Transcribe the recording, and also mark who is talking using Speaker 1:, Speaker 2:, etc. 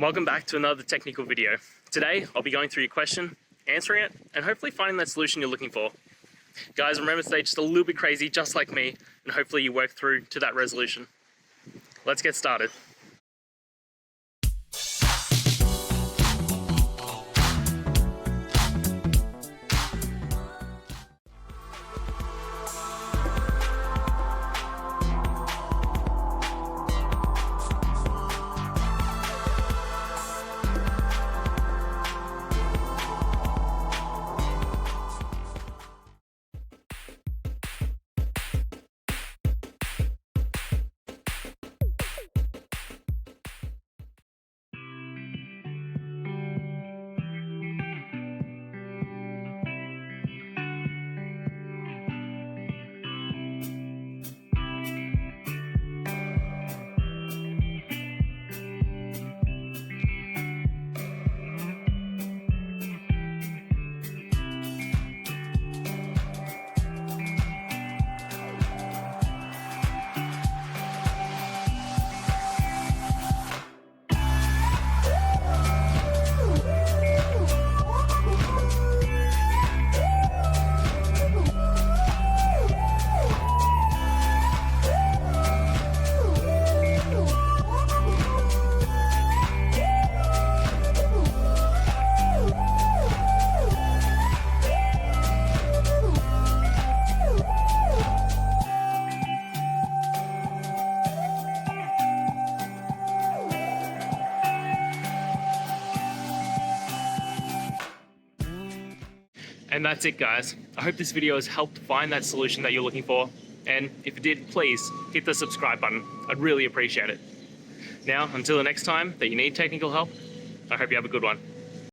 Speaker 1: Welcome back to another technical video. Today, I'll be going through your question, answering it, and hopefully finding that solution you're looking for. Guys, remember to stay just a little bit crazy, just like me, and hopefully you work through to that resolution. Let's get started. And that's it, guys. I hope this video has helped find that solution that you're looking for. And if it did, please hit the subscribe button. I'd really appreciate it. Now, until the next time that you need technical help, I hope you have a good one.